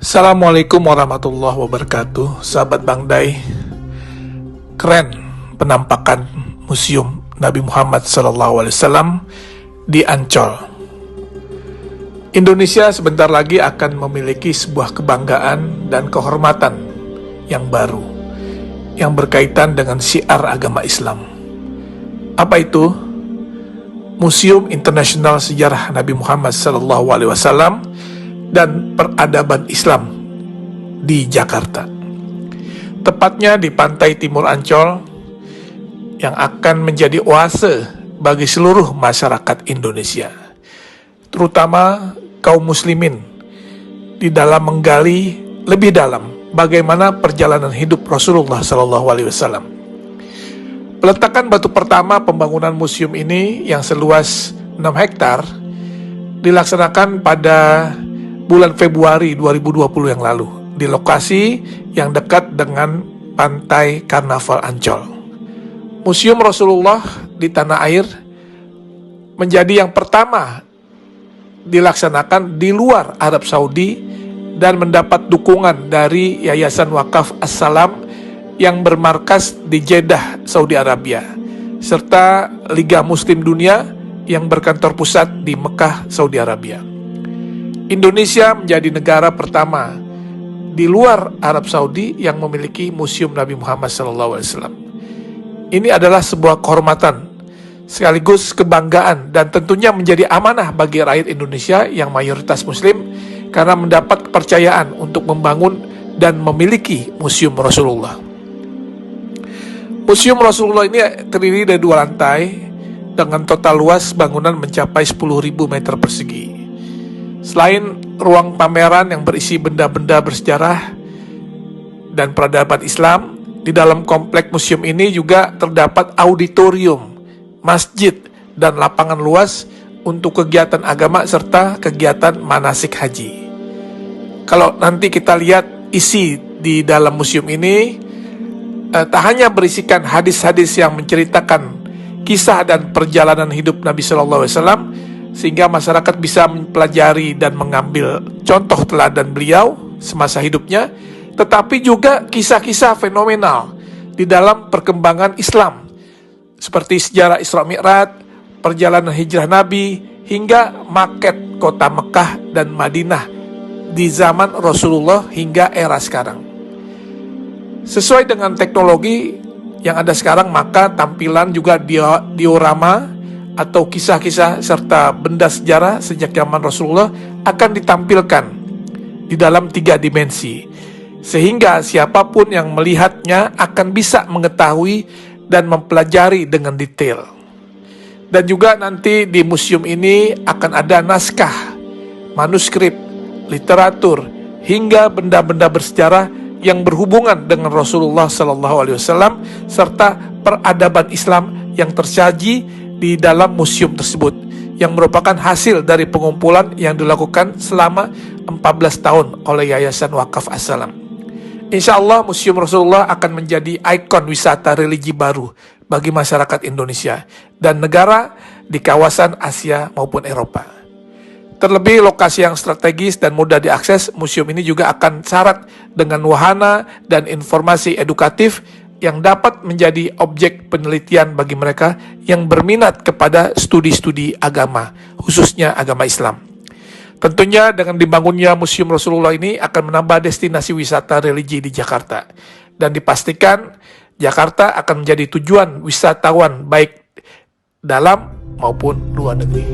Assalamualaikum warahmatullahi wabarakatuh. Sahabat Bang Dai, keren penampakan Museum Nabi Muhammad SAW di Ancol. Indonesia sebentar lagi akan memiliki sebuah kebanggaan dan kehormatan yang baru, yang berkaitan dengan syiar agama Islam. Apa itu? Museum Internasional Sejarah Nabi Muhammad SAW dan Peradaban Islam di Jakarta. Tepatnya di pantai timur Ancol, yang akan menjadi oase bagi seluruh masyarakat Indonesia, terutama kaum muslimin, di dalam menggali lebih dalam bagaimana perjalanan hidup Rasulullah SAW. Peletakan batu pertama pembangunan museum ini yang seluas 6 hektar dilaksanakan pada bulan Februari 2020 yang lalu di lokasi yang dekat dengan pantai Karnaval Ancol. Museum Rasulullah di tanah air menjadi yang pertama dilaksanakan di luar Arab Saudi dan mendapat dukungan dari Yayasan Wakaf As-Salam yang bermarkas di Jeddah, Saudi Arabia, serta Liga Muslim Dunia yang berkantor pusat di Mekah, Saudi Arabia. Indonesia menjadi negara pertama di luar Arab Saudi yang memiliki Museum Nabi Muhammad SAW. Ini adalah sebuah kehormatan, sekaligus kebanggaan, dan tentunya menjadi amanah bagi rakyat Indonesia yang mayoritas Muslim karena mendapat kepercayaan untuk membangun dan memiliki Museum Rasulullah. Museum Rasulullah ini terdiri dari 2 lantai dengan total luas bangunan mencapai 10.000 meter persegi. Selain ruang pameran yang berisi benda-benda bersejarah dan peradaban Islam, di dalam komplek museum ini juga terdapat auditorium, masjid, dan lapangan luas untuk kegiatan agama serta kegiatan manasik haji. Kalau nanti kita lihat isi di dalam museum ini, tak hanya berisikan hadis-hadis yang menceritakan kisah dan perjalanan hidup Nabi SAW, sehingga masyarakat bisa mempelajari dan mengambil contoh teladan beliau semasa hidupnya, tetapi juga kisah-kisah fenomenal di dalam perkembangan Islam, seperti sejarah Isra Mi'raj, perjalanan hijrah Nabi, hingga maket kota Mekah dan Madinah di zaman Rasulullah hingga era sekarang. Sesuai dengan teknologi yang ada sekarang, maka tampilan juga diorama atau kisah-kisah serta benda sejarah sejak zaman Rasulullah akan ditampilkan di dalam 3 dimensi, sehingga siapapun yang melihatnya akan bisa mengetahui dan mempelajari dengan detail. Dan juga nanti di museum ini akan ada naskah, manuskrip, literatur, hingga benda-benda bersejarah yang berhubungan dengan Rasulullah SAW serta peradaban Islam yang tersaji di dalam museum tersebut, yang merupakan hasil dari pengumpulan yang dilakukan selama 14 tahun oleh Yayasan Wakaf As-Salam. Insya Allah Museum Rasulullah akan menjadi ikon wisata religi baru bagi masyarakat Indonesia dan negara di kawasan Asia maupun Eropa. Terlebih lokasi yang strategis dan mudah diakses, museum ini juga akan syarat dengan wahana dan informasi edukatif yang dapat menjadi objek penelitian bagi mereka yang berminat kepada studi-studi agama, khususnya agama Islam. Tentunya dengan dibangunnya Museum Rasulullah ini akan menambah destinasi wisata religi di Jakarta, dan dipastikan Jakarta akan menjadi tujuan wisatawan baik dalam maupun luar negeri.